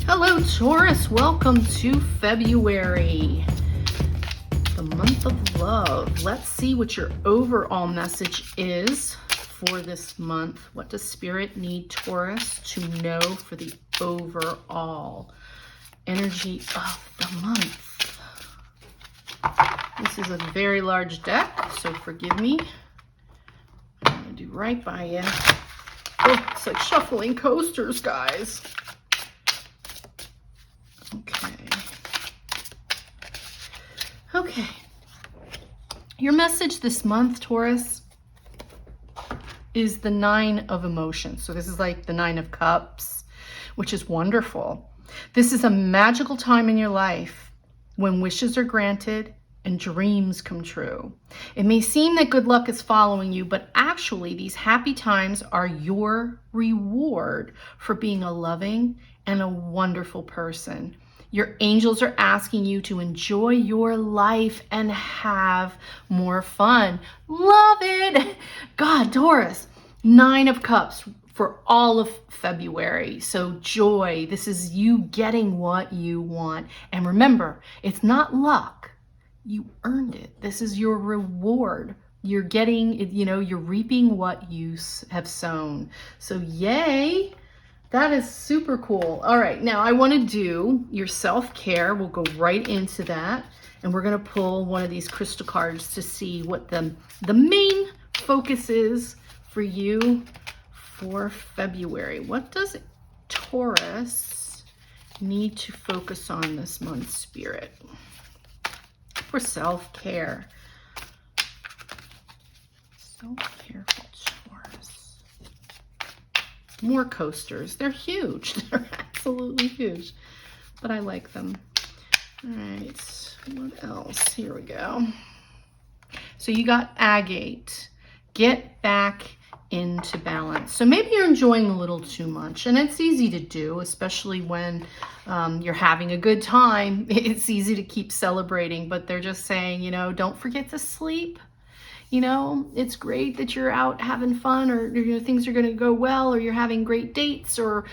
Hello, Taurus. Welcome to February, the month of love. Let's see what your overall message is for this month. What does Spirit need Taurus to know for the overall energy of the month? This is a very large deck, so forgive me. I'm going to do right by you. Oh, it's like shuffling coasters, guys. Okay. Your message this month, Taurus, is the 9 of emotions. So this is like the 9 of cups, which is wonderful. This is a magical time in your life when wishes are granted and dreams come true. It may seem that good luck is following you, but actually these happy times are your reward for being a loving and a wonderful person. Your angels are asking you to enjoy your life and have more fun. Love it. God, Taurus, 9 of Cups for all of February. So joy. This is you getting what you want. And remember, it's not luck. You earned it. This is your reward. You're getting, you're reaping what you have sown. So yay. That is super cool. All right, now I want to do your self-care. We'll go right into that. And we're going to pull one of these crystal cards to see what the main focus is for you for February. What does Taurus need to focus on this month, Spirit? For self-care. Self-care for Taurus. More coasters. They're huge. They're absolutely huge. But I like them. All right. What else? Here we go. So you got agate. Get back into balance. So maybe you're enjoying a little too much. And it's easy to do, especially when you're having a good time. It's easy to keep celebrating. But they're just saying, don't forget to sleep. It's great that you're out having fun, or things are going to go well, or you're having great dates, or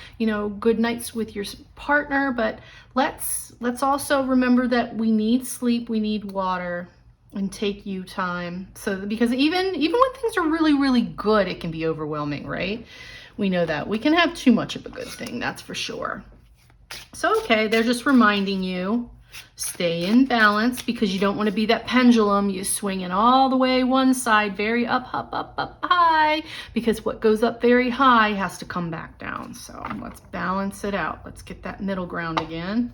good nights with your partner. But let's also remember that we need sleep, we need water, and take you time. So because even when things are really, really good, it can be overwhelming, right? We know that we can have too much of a good thing, that's for sure. So okay, they're just reminding you. Stay in balance, because you don't want to be that pendulum. You swinging all the way one side, very up, high, because what goes up very high has to come back down. So let's balance it out. Let's get that middle ground again.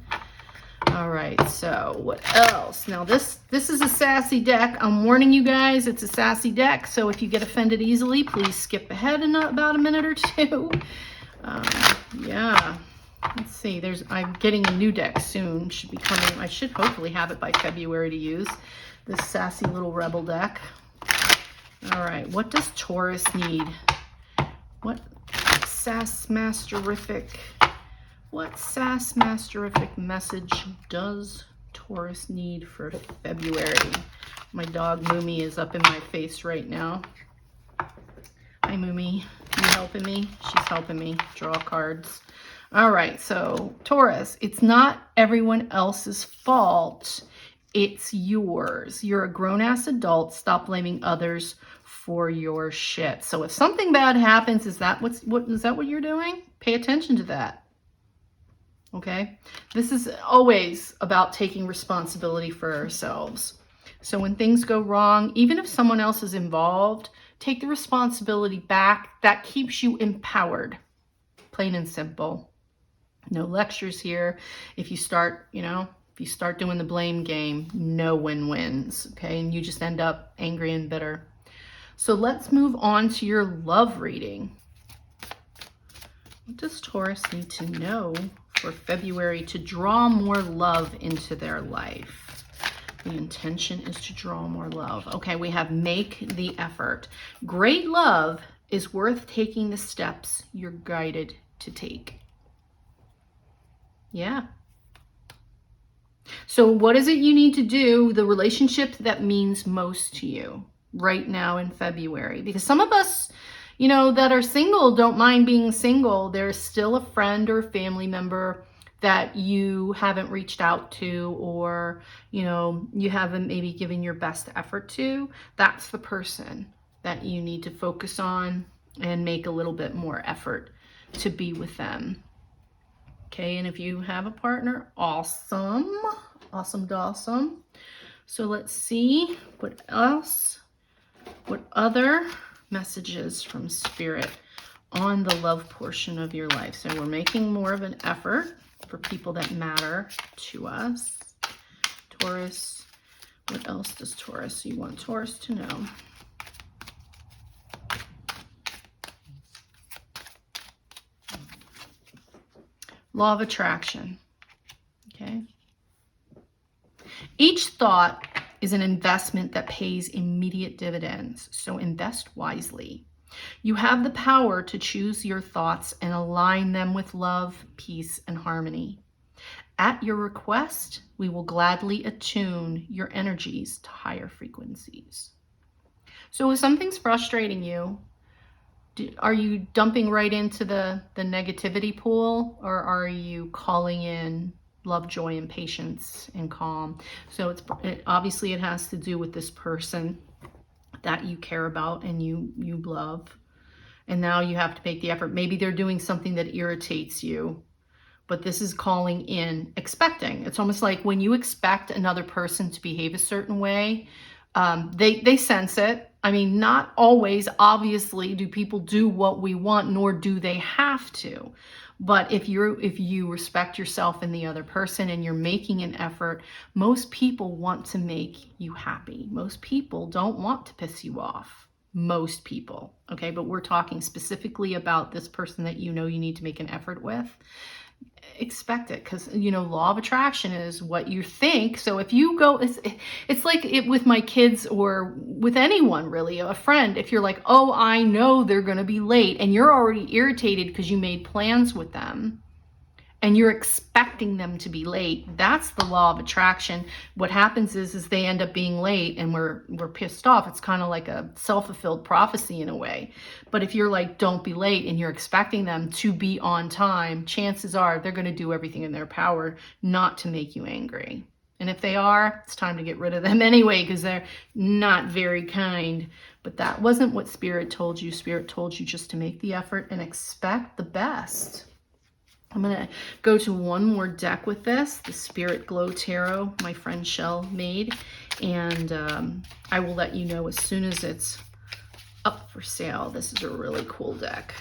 All right, so what else? Now this is a sassy deck. I'm warning you guys, it's a sassy deck. So if you get offended easily, please skip ahead in about a minute or two. Yeah. Let's see, I'm getting a new deck soon. Should be coming. I should hopefully have it by February to use. This sassy little rebel deck. All right, what does Taurus need? What sass masterific message does Taurus need for February? My dog Moomy is up in my face right now. Hi Moomy, you helping me? She's helping me draw cards. All right, so Taurus, it's not everyone else's fault. It's yours. You're a grown-ass adult. Stop blaming others for your shit. So if something bad happens, is that what you're doing? Pay attention to that. Okay? This is always about taking responsibility for ourselves. So when things go wrong, even if someone else is involved, take the responsibility back. That keeps you empowered. Plain and simple. No lectures here. If you start doing the blame game, no one wins, okay? And you just end up angry and bitter. So let's move on to your love reading. What does Taurus need to know for February to draw more love into their life? The intention is to draw more love. Okay, we have make the effort. Great love is worth taking the steps you're guided to take. Yeah. So what is it you need to do, the relationship that means most to you right now in February? Because some of us, that are single don't mind being single. There's still a friend or family member that you haven't reached out to, or, you know, you haven't maybe given your best effort to, that's the person that you need to focus on and make a little bit more effort to be with them. Okay, and if you have a partner, awesome. Awesome dawsome. So let's see what else, what other messages from Spirit on the love portion of your life. So we're making more of an effort for people that matter to us. Taurus, what else does Taurus, you want Taurus to know? Law of attraction, okay? Each thought is an investment that pays immediate dividends, so invest wisely. You have the power to choose your thoughts and align them with love, peace, and harmony. At your request, we will gladly attune your energies to higher frequencies. So if something's frustrating you, are you dumping right into the negativity pool, or are you calling in love, joy, and patience and calm? So obviously it has to do with this person that you care about and you love. And now you have to make the effort. Maybe they're doing something that irritates you, but this is calling in expecting. It's almost like when you expect another person to behave a certain way, they sense it. I mean, not always, obviously, do people do what we want, nor do they have to. But if you respect yourself and the other person and you're making an effort, most people want to make you happy. Most people don't want to piss you off. Most people, okay? But we're talking specifically about this person that you know you need to make an effort with. Expect it, because, you know, law of attraction is what you think. So if you go, it's like it with my kids or with anyone really, a friend. If you're like, oh, I know they're going to be late, and you're already irritated because you made plans with them and you're expecting them to be late, that's the law of attraction. What happens is they end up being late and we're pissed off. It's kind of like a self-fulfilled prophecy in a way. But if you're like, don't be late, and you're expecting them to be on time, chances are they're going to do everything in their power not to make you angry. And if they are, it's time to get rid of them anyway, because they're not very kind. But that wasn't what Spirit told you. Spirit told you just to make the effort and expect the best. I'm going to go to one more deck with this, the Spirit Glow Tarot my friend Shelle made, and I will let you know as soon as it's up for sale. This is a really cool deck.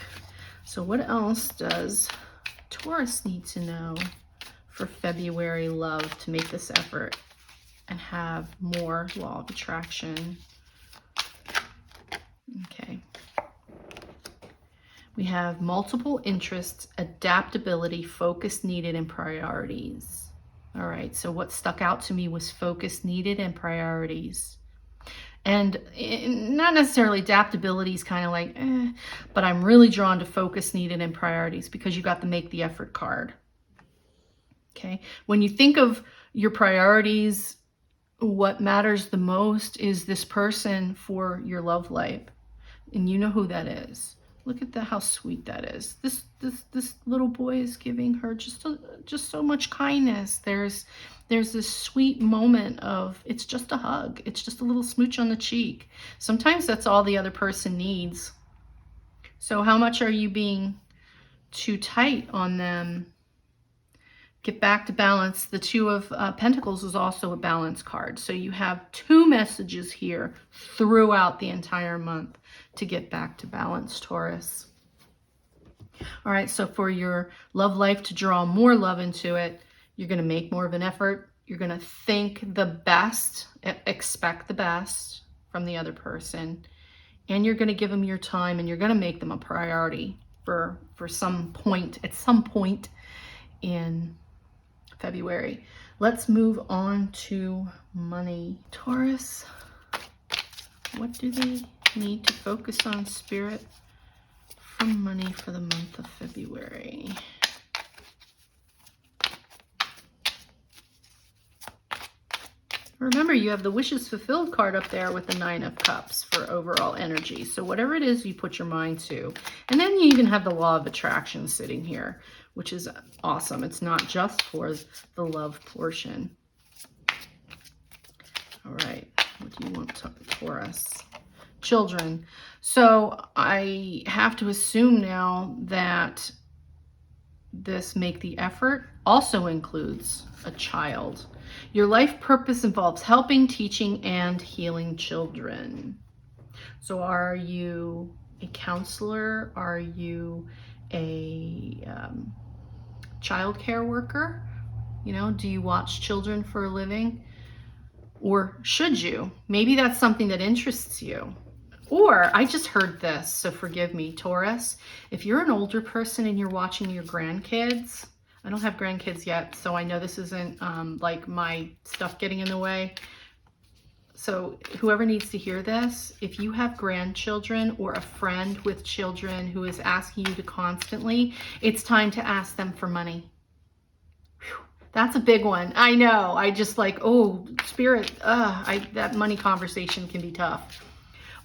So what else does Taurus need to know for February love to make this effort and have more law of attraction? Okay. We have multiple interests, adaptability, focus needed, and priorities. All right, so what stuck out to me was focus needed and priorities. And not necessarily adaptability is kind of like, but I'm really drawn to focus needed and priorities because you got the make the effort card. Okay, when you think of your priorities, what matters the most is this person for your love life. And you know who that is. Look at how sweet that is. This little boy is giving her just so much kindness. There's this sweet moment of, it's just a hug. It's just a little smooch on the cheek. Sometimes that's all the other person needs. So how much are you being too tight on them? Get back to balance. The Two of Pentacles is also a balance card. So you have two messages here throughout the entire month to get back to balance, Taurus. All right, so for your love life to draw more love into it, you're going to make more of an effort. You're going to think the best, expect the best from the other person, and you're going to give them your time, and you're going to make them a priority for some point, at some point in February. Let's move on to money. Taurus, what do they need to focus on, Spirit, for money for the month of February? Remember, you have the wishes fulfilled card up there with the 9 of Cups for overall energy. So whatever it is you put your mind to. And then you even have the law of attraction sitting here, which is awesome. It's not just for the love portion. All right, what do you want, Taurus? Children. So I have to assume now that this make the effort also includes a child. Your life purpose involves helping, teaching, and healing children. So are you a counselor? Are you a child care worker? You know, do you watch children for a living? Or should you? Maybe that's something that interests you. Or I just heard this, so forgive me, Taurus. If you're an older person and you're watching your grandkids, I don't have grandkids yet, so I know this isn't like my stuff getting in the way. So whoever needs to hear this, if you have grandchildren or a friend with children who is asking you to constantly, it's time to ask them for money. Whew, that's a big one. I know. I just like, oh, spirit, that money conversation can be tough.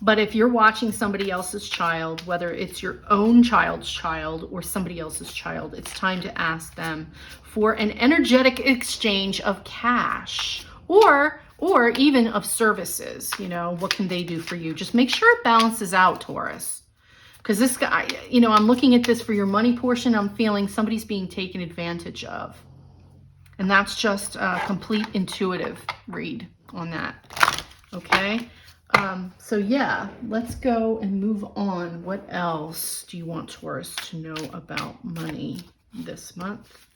But if you're watching somebody else's child, whether it's your own child's child or somebody else's child, it's time to ask them for an energetic exchange of cash or even of services. You know, what can they do for you? Just make sure it balances out, Taurus. Because this guy, you know, I'm looking at this for your money portion. I'm feeling somebody's being taken advantage of. And that's just a complete intuitive read on that. Okay. So yeah, let's go and move on. What else do you want Taurus to know about money this month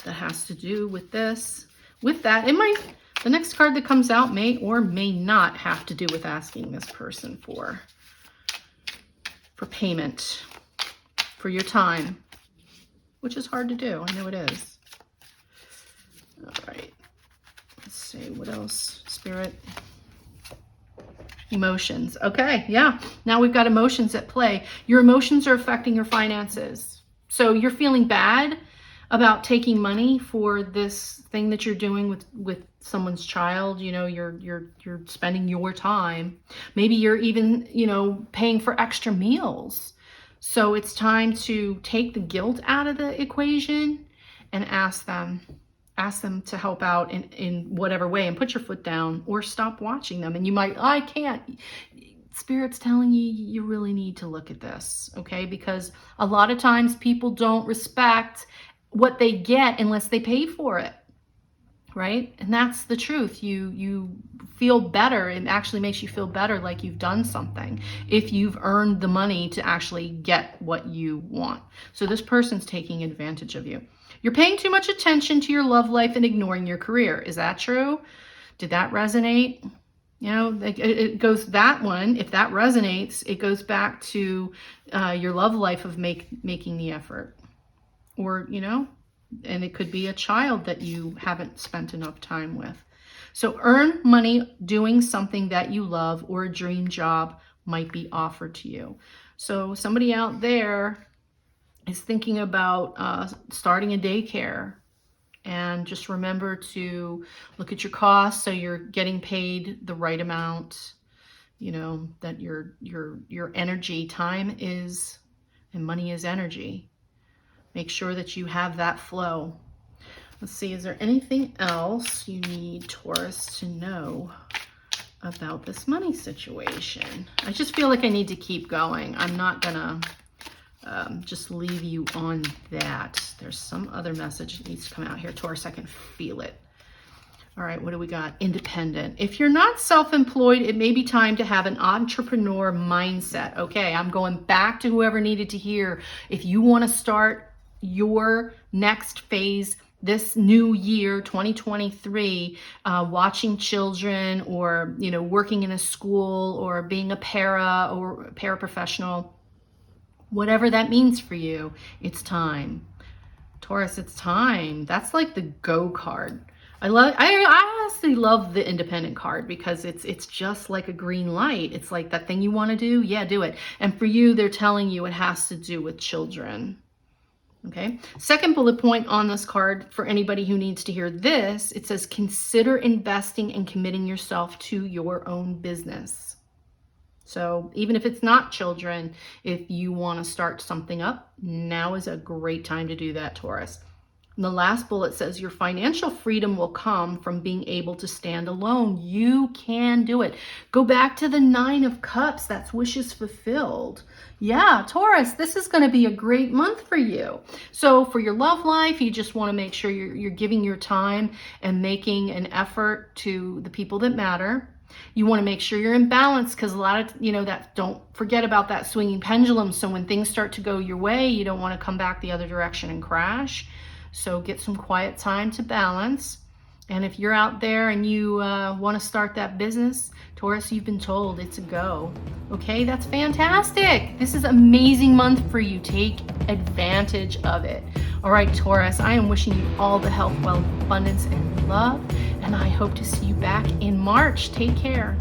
that has to do with this? With that, the next card that comes out may or may not have to do with asking this person for payment for your time, which is hard to do. I know it is. All right. Let's see what else, Spirit. Emotions. Okay, yeah. Now we've got emotions at play. Your emotions are affecting your finances. So you're feeling bad about taking money for this thing that you're doing with someone's child. You know, you're spending your time. Maybe you're even, you know, paying for extra meals. So it's time to take the guilt out of the equation and ask them to help out in whatever way and put your foot down or stop watching them. And you might, I can't. Spirit's telling you, you really need to look at this, okay? Because a lot of times people don't respect what they get unless they pay for it, right? And that's the truth. You feel better. It actually makes you feel better, like you've done something if you've earned the money to actually get what you want. So this person's taking advantage of you. You're paying too much attention to your love life and ignoring your career. Is that true? Did that resonate? You know, it goes that one. If that resonates, it goes back to your love life of making the effort. Or, you know, and it could be a child that you haven't spent enough time with. So earn money doing something that you love, or a dream job might be offered to you. So somebody out there is thinking about starting a daycare, and just remember to look at your costs so you're getting paid the right amount. You know, that your energy, time is, and money is energy. Make sure that you have that flow. Let's see, is there anything else you need Taurus to know about this money situation? I just feel like I need to keep going. I'm not gonna just leave you on that. There's some other message that needs to come out here, Taurus. I can feel it. All right, what do we got? Independent. If you're not self-employed, it may be time to have an entrepreneur mindset. Okay, I'm going back to whoever needed to hear. If you want to start your next phase this new year, 2023, watching children, or, you know, working in a school, or being a paraprofessional, whatever that means for you, it's time. Taurus, it's time. That's like the go card. I honestly love the independent card because it's just like a green light. It's like that thing you want to do, yeah, do it. And for you, they're telling you it has to do with children. Okay. Second bullet point on this card for anybody who needs to hear this, it says, consider investing and committing yourself to your own business. So even if it's not children, if you want to start something up, now is a great time to do that, Taurus. And the last bullet says your financial freedom will come from being able to stand alone. You can do it. Go back to the 9 of Cups. That's wishes fulfilled. Yeah, Taurus, this is going to be a great month for you. So for your love life, you just want to make sure you're giving your time and making an effort to the people that matter. You want to make sure you're in balance, because a lot of, that, don't forget about that swinging pendulum. So when things start to go your way, you don't want to come back the other direction and crash. So get some quiet time to balance. And if you're out there and you want to start that business, Taurus, you've been told it's a go. Okay, that's fantastic. This is an amazing month for you. Take advantage of it. All right, Taurus, I am wishing you all the health, wealth, abundance, and love. And I hope to see you back in March. Take care.